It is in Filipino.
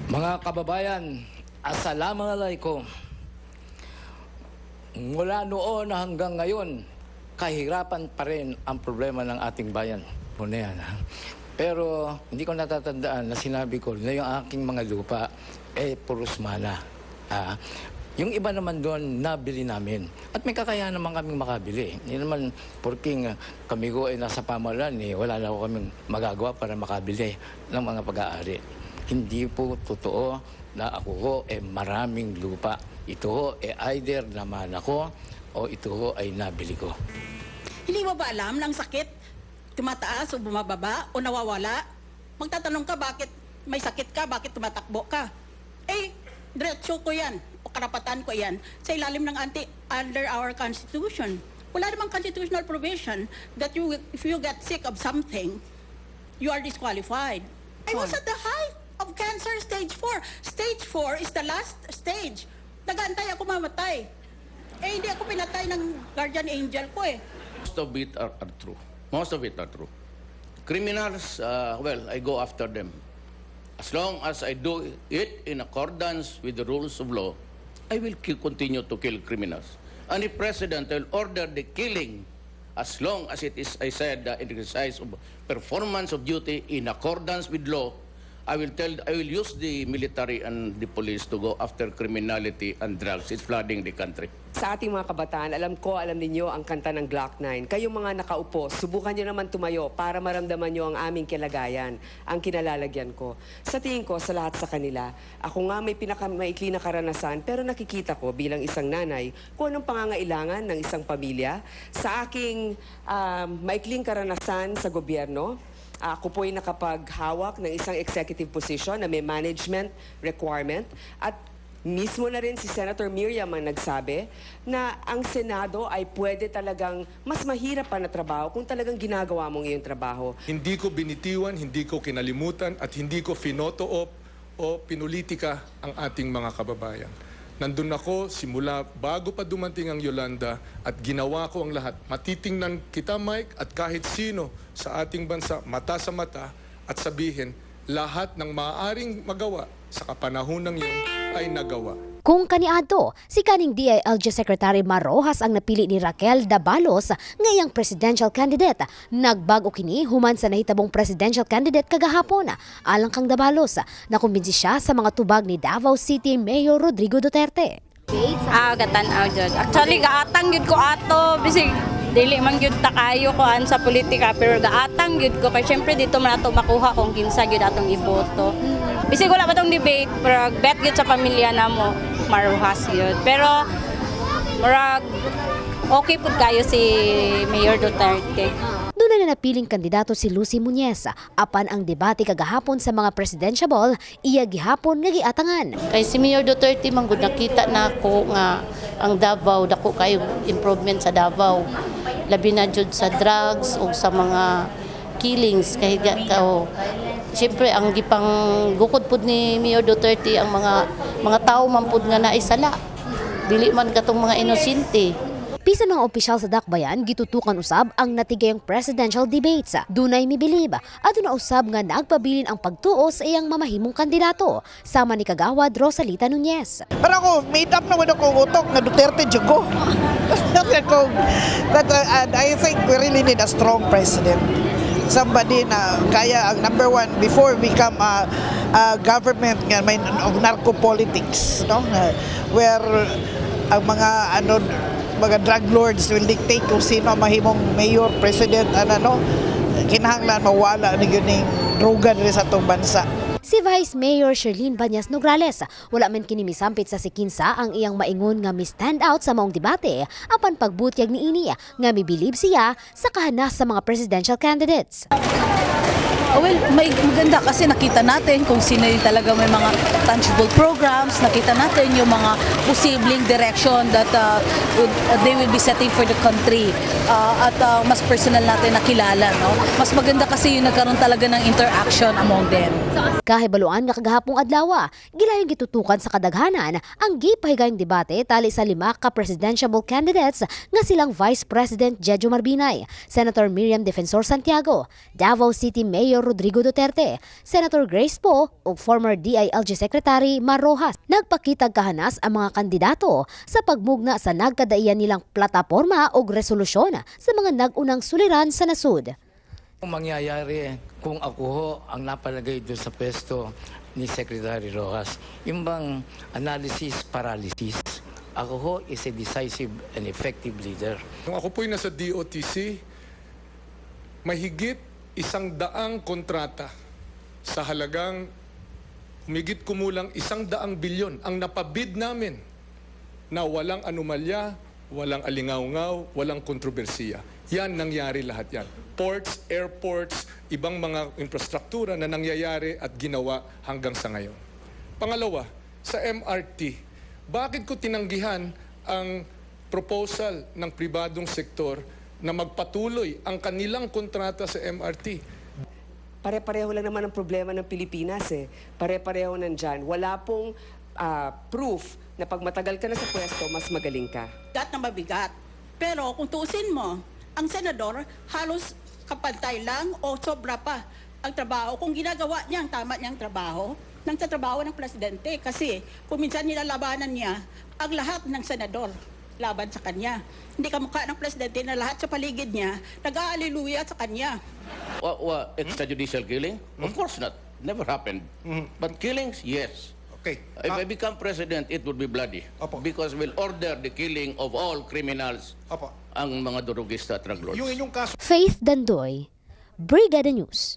Mga kababayan, assalamualaikum. Mula noon hanggang ngayon, kahirapan pa rin ang problema ng ating bayan. Muna yan, ha? Pero hindi ko natatandaan na sinabi ko na yung aking mga lupa, puros mana. Yung iba naman doon, nabili namin. At may kakayahan naman kaming makabili. Hindi naman, porking kami ko ay nasa pamahalaan, wala na ako kaming magagawa para makabili ng mga pag-aari. Hindi po totoo na ako ko maraming lupa. Ito either naman ako o ito ay nabili ko. Hindi mo ba alam ng sakit? Tumataas o bumababa o nawawala? Magtatanong ka bakit may sakit ka, bakit tumatakbo ka? Diretso ko yan o karapatan ko yan sa ilalim ng under our Constitution. Wala namang constitutional provision that if you get sick of something, you are disqualified. I was at the height of cancer stage 4. Stage 4 is the last stage. Nag-aantay ako mamatay. Hindi ako pinatay ng guardian angel ko Most of it are true. Most of it are true. Criminals, well, I go after them. As long as I do it in accordance with the rules of law, I will continue to kill criminals. And the President will order the killing as long as it is, I said, in the exercise of performance of duty in accordance with law. I will use the military and the police to go after criminality and drugs. It's flooding the country. Sa ating mga kabataan, alam ninyo ang kanta ng Glock 9. Kayong mga nakaupo, subukan nyo naman tumayo para maramdaman nyo ang aming kilagayan, ang kinalalagyan ko. Sa tingin ko, sa lahat sa kanila, ako nga may pinakamaikli na karanasan, pero nakikita ko bilang isang nanay kung anong pangangailangan ng isang pamilya. Sa aking maikling karanasan sa gobyerno, ako po ay nakapaghawak ng isang executive position na may management requirement at mismo na rin si Senator Miriam ang nagsabi na ang Senado ay pwede talagang mas mahirap pa na trabaho kung talagang ginagawa mong iyong trabaho. Hindi ko binitiwan, hindi ko kinalimutan at hindi ko finoto-op o pinulitika ang ating mga kababayan. Nandun ako simula bago pa dumating ang Yolanda at ginawa ko ang lahat. Matitingnan kita, Mike, at kahit sino sa ating bansa, mata sa mata, at sabihin, lahat ng maaaring magawa sa kapanahonang yun ay nagawa. Kung kaniadto, si kaning DILG Secretary Mar Rojas ang napili ni Raquel Dabalos ngayang presidential candidate. Nagbago kini human sa nahitabong presidential candidate kagahapon. Alang kang Dabalos, nakumbinsi siya sa mga tubag ni Davao City Mayor Rodrigo Duterte. Gatan-aw jud. Actually gaatang gyud ko ato bisig dili man gyud ta kayo ko an sa politika pero gaatang gyud ko kay syempre dito man ato makuha kung kinsa gyud atong iboto. Bisig wala pa tong debate pero bet gyud sa pamilya namo Maruhas gyud. Pero murag okay pud kayo si Mayor Duterte. Doon na napiling kandidato si Lucy Muñez. Apan ang debate kagahapon sa mga presidentiable, iya gihapon nga giatangan. Kay si Mayor Duterte manggod nakita na ako nga ang Davao dako kayo improvement sa Davao. Labi na jud sa drugs o sa mga killings kay siyempre ang gipang gukod pud ni Mayor Duterte ang mga tao man pud nga naisala. Dili man katong mga inosente. Bisan mga opisyal sa Dakbayan, gitutukan usab ang natigayong presidential debates. Dunay mibilib at na usab nga nagpabilin ang pagtuo sa iyang mamahimong kandidato, sama ni Kagawad Rosalita Nunez. Pero ako, made up naman ako utok na Duterte Jugo. I think we really need a strong president. Somebody na kaya ang number one before become a government nga may narco politics, no? Where ang mga drug lords will dictate kung sino mahimong mayor, president, kinahanglan mawala ni gining droga diri sa atong bansa. Si Vice Mayor Sherlyn Banyas Nograles, wala man kini misampit sa sikinsa ang iyang maingon nga mi-stand out sa maong debate apan pagbutyag ni ini nga mibilib siya sa kahanas sa mga presidential candidates. Well, maganda kasi nakita natin kung sino yung talaga may mga tangible programs, nakita natin yung mga posibleng direction that they will be setting for the country at mas personal natin nakilala. No? Mas maganda kasi yung nagkaroon talaga ng interaction among them. Kahibaluan nga kagahapong adlaw, gilayong gitutukan sa kadaghanan ang gipahigayong debate tali sa 5 ka presidential candidates nga silang Vice President Jejo Marbinay, Senator Miriam Defensor Santiago, Davao City Mayor Pangulong Rodrigo Duterte, Senator Grace Poe ug former DILG Secretary Mar Rojas. Nagpakitag kahanas ang mga kandidato sa pagmugna sa nagkadaiyan nilang plataporma ug resolusyon sa mga nag-unang suliran sa nasud. Kung mangyayari kung ako ho ang napalagay doon sa pwesto ni Secretary Rojas, yung bang analysis paralysis, ako ho is a decisive and effective leader. Nung ako po'y nasa DOTC, mahigit 100 kontrata sa halagang humigit kumulang 100 bilyon ang napabid namin na walang anomalya, walang alingaw-ngaw, walang kontrobersiya. Yan, nangyari lahat yan. Ports, airports, ibang mga infrastruktura na nangyayari at ginawa hanggang sa ngayon. Pangalawa, sa MRT, bakit ko tinanggihan ang proposal ng pribadong sektor na magpatuloy ang kanilang kontrata sa MRT? Pare-pareho lang naman ang problema ng Pilipinas eh. Pare-pareho nandyan. Wala pong proof na pag matagal ka na sa pwesto, mas magaling ka. Bigat na mabigat. Pero kung tuusin mo, ang senador halos kapantay lang o sobra pa ang trabaho. Kung ginagawa niya ang tama niyang trabaho, ng trabaho ng presidente. Kasi kung minsan nilalabanan niya ang lahat ng senador laban sa kanya. Hindi kamukha ng presidente na lahat sa paligid niya nag-aaliluya sa kanya. Extrajudicial killing? Of course not. Never happened. But killings, yes. Okay. If I become president, it would be bloody. Opo. Because we'll order the killing of all criminals, Opo. ang mga durugista at drug lords. Yung inyong kaso Faith Dandoy, Brigada News.